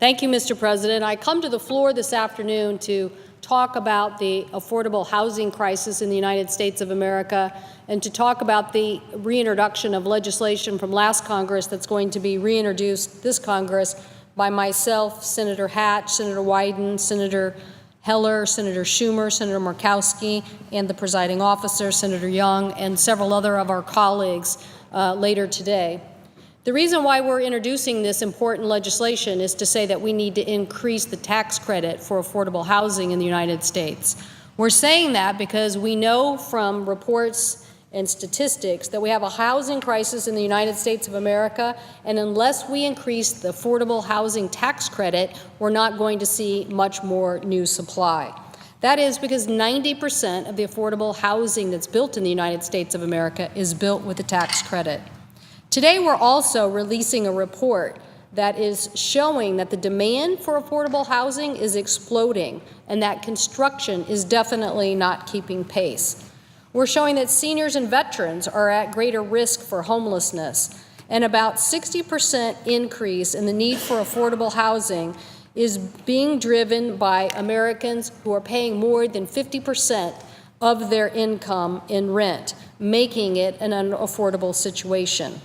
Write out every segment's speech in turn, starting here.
Thank you, Mr. President. I come to the floor this afternoon to talk about the affordable housing crisis in the United States of America and to talk about the reintroduction of legislation from last Congress that's going to be reintroduced this Congress by myself, Senator Hatch, Senator Wyden, Senator Heller, Senator Schumer, Senator Murkowski, and the presiding officer, Senator Young, and several other of our colleagues later today. The reason why we're introducing this important legislation is to say that we need to increase the tax credit for affordable housing in the United States. We're saying that because we know from reports and statistics that we have a housing crisis in the United States of America, and unless we increase the affordable housing tax credit, we're not going to see much more new supply. That is because 90% of the affordable housing that's built in the United States of America is built with a tax credit. Today, we're also releasing a report that is showing that the demand for affordable housing is exploding and that construction is definitely not keeping pace. We're showing that seniors and veterans are at greater risk for homelessness, and about 60% increase in the need for affordable housing is being driven by Americans who are paying more than 50% of their income in rent, making it an unaffordable situation.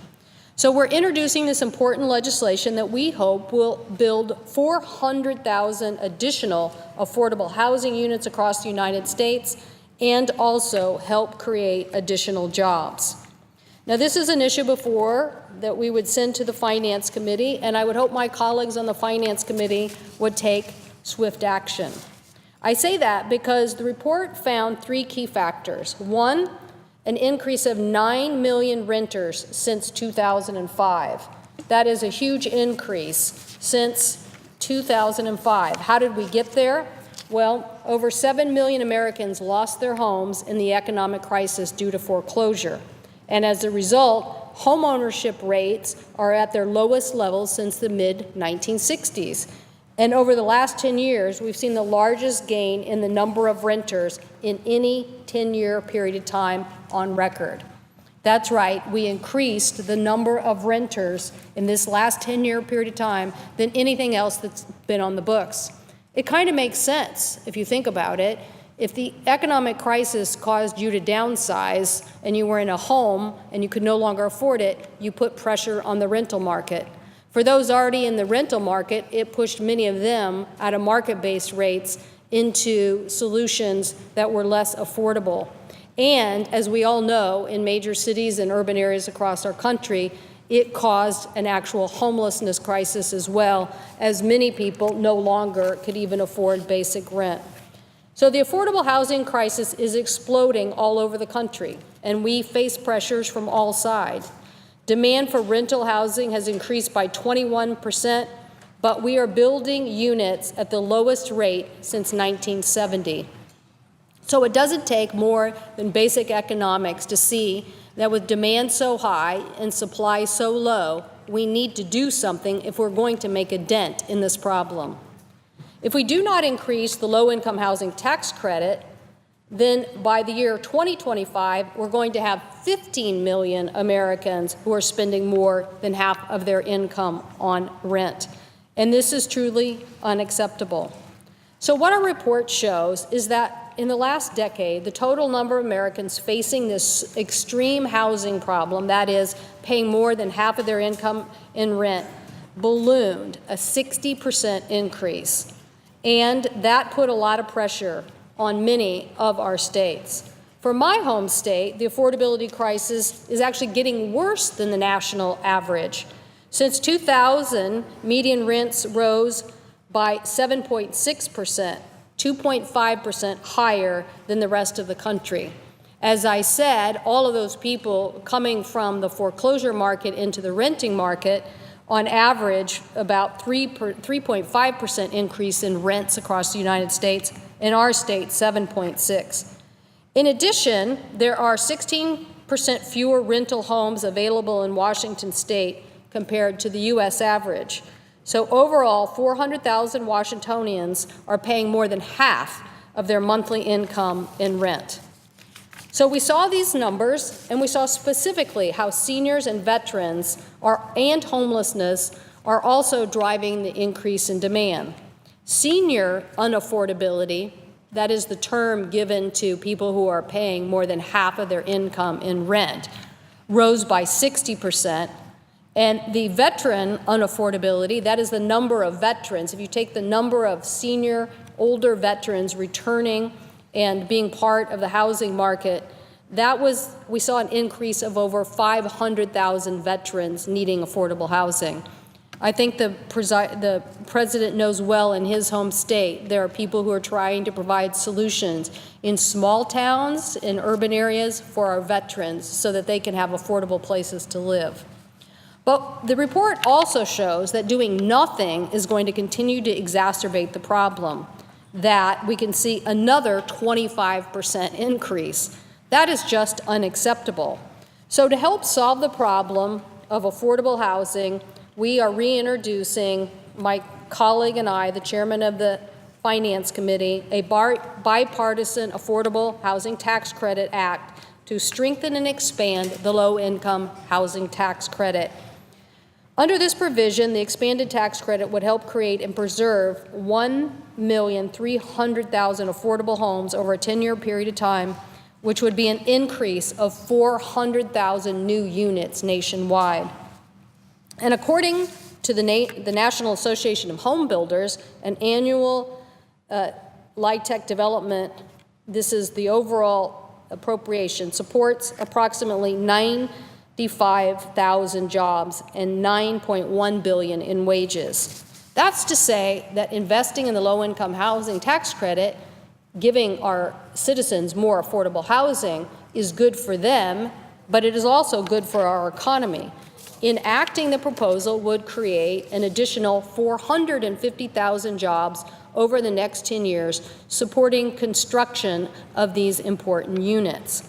So we're introducing this important legislation that we hope will build 400,000 additional affordable housing units across the United States and also help create additional jobs. Now, this is an issue before that we would send to the Finance Committee, and I would hope my colleagues on the Finance Committee would take swift action. I say that because the report found three key factors. One, an increase of 9 million renters since 2005. That is a huge increase since 2005. How did we get there? Well, over 7 million Americans lost their homes in the economic crisis due to foreclosure. And as a result, homeownership rates are at their lowest levels since the mid-1960s. And over the last 10 years, we've seen the largest gain in the number of renters in any 10-year period of time on record. That's right, we increased the number of renters in this last 10-year period of time than anything else that's been on the books. It kind of makes sense if you think about it. If the economic crisis caused you to downsize and you were in a home and you could no longer afford it, you put pressure on the rental market. For those already in the rental market, it pushed many of them out of market-based rates into solutions that were less affordable. And as we all know, in major cities and urban areas across our country, it caused an actual homelessness crisis as well, as many people no longer could even afford basic rent. So the affordable housing crisis is exploding all over the country, and we face pressures from all sides. Demand for rental housing has increased by 21%, but we are building units at the lowest rate since 1970. So it doesn't take more than basic economics to see that with demand so high and supply so low, we need to do something if we're going to make a dent in this problem. If we do not increase the low-income housing tax credit, then by the year 2025, we're going to have 15 million Americans who are spending more than half of their income on rent. And this is truly unacceptable. So what our report shows is that in the last decade, the total number of Americans facing this extreme housing problem, that is, paying more than half of their income in rent, ballooned, a 60% increase. And that put a lot of pressure on many of our states. For my home state, the affordability crisis is actually getting worse than the national average. Since 2000, median rents rose by 7.6%, 2.5% higher than the rest of the country. As I said, all of those people coming from the foreclosure market into the renting market, on average, about 3.5% increase in rents across the United States. In our state, 7.6. In addition, there are 16% fewer rental homes available in Washington state compared to the U.S. average. So overall, 400,000 Washingtonians are paying more than half of their monthly income in rent. So we saw these numbers, and we saw specifically how seniors and veterans and homelessness are also driving the increase in demand. Senior unaffordability, that is the term given to people who are paying more than half of their income in rent, rose by 60%. And the veteran unaffordability, that is the number of veterans. If you take the number of senior, older veterans returning and being part of the housing market, we saw an increase of over 500,000 veterans needing affordable housing. I think the president knows well in his home state there are people who are trying to provide solutions in small towns, in urban areas for our veterans so that they can have affordable places to live. But the report also shows that doing nothing is going to continue to exacerbate the problem, that we can see another 25% increase. That is just unacceptable. So to help solve the problem of affordable housing, we are reintroducing, my colleague and I, the chairman of the Finance Committee, a bipartisan Affordable Housing Tax Credit Act to strengthen and expand the low-income housing tax credit. Under this provision, the expanded tax credit would help create and preserve 1,300,000 affordable homes over a 10-year period of time, which would be an increase of 400,000 new units nationwide. And according to the National Association of Home Builders, an annual LIHTC development, this is the overall appropriation, supports approximately 95,000 jobs and $9.1 billion in wages. That's to say that investing in the low-income housing tax credit, giving our citizens more affordable housing, is good for them, but it is also good for our economy. Enacting the proposal would create an additional 450,000 jobs over the next 10 years, supporting construction of these important units.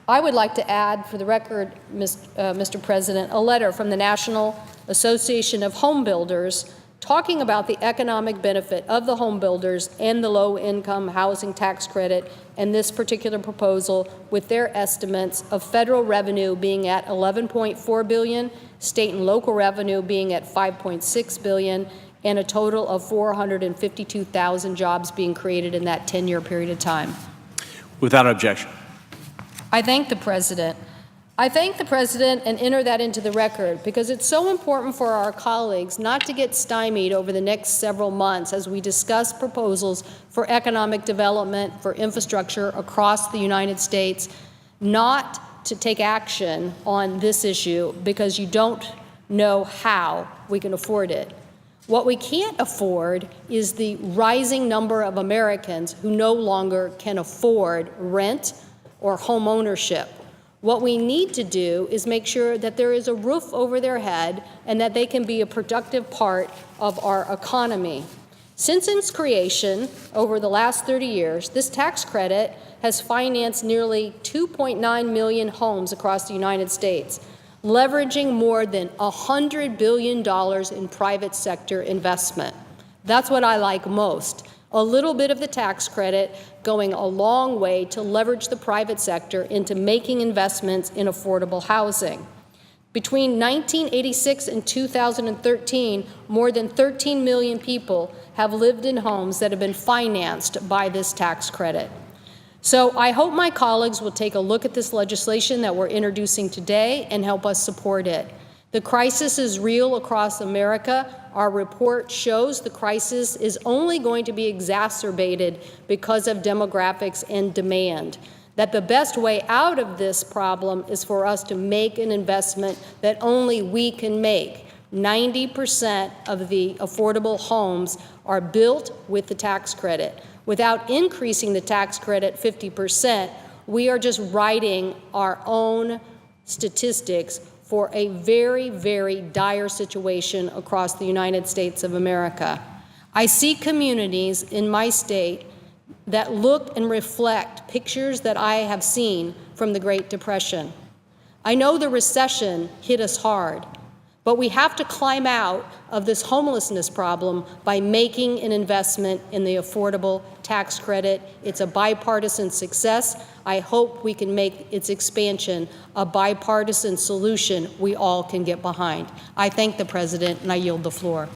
I would like to add, for the record, Mr. President, a letter from the National Association of Home Builders talking about the economic benefit of the home builders and the low-income housing tax credit and this particular proposal, with their estimates of federal revenue being at $11.4 billion, state and local revenue being at $5.6 billion, and a total of 452,000 jobs being created in that 10-year period of time. Without objection. I thank the President. I thank the President and enter that into the record because it's so important for our colleagues not to get stymied over the next several months as we discuss proposals for economic development, for infrastructure across the United States, not to take action on this issue because you don't know how we can afford it. What we can't afford is the rising number of Americans who no longer can afford rent or home ownership. What we need to do is make sure that there is a roof over their head and that they can be a productive part of our economy. Since its creation over the last 30 years, this tax credit has financed nearly 2.9 million homes across the United States, leveraging more than $100 billion in private sector investment. That's what I like most. A little bit of the tax credit going a long way to leverage the private sector into making investments in affordable housing. Between 1986 and 2013, more than 13 million people have lived in homes that have been financed by this tax credit. So I hope my colleagues will take a look at this legislation that we're introducing today and help us support it. The crisis is real across America. Our report shows the crisis is only going to be exacerbated because of demographics and demand, that the best way out of this problem is for us to make an investment that only we can make. 90% of the affordable homes are built with the tax credit. Without increasing the tax credit 50%, we are just writing our own statistics for a very, very dire situation across the United States of America. I see communities in my state that look and reflect pictures that I have seen from the Great Depression. I know the recession hit us hard, But we have to climb out of this homelessness problem by making an investment in the affordable tax credit. It's a bipartisan success. I hope we can make its expansion a bipartisan solution we all can get behind. I thank the President, and I yield the floor.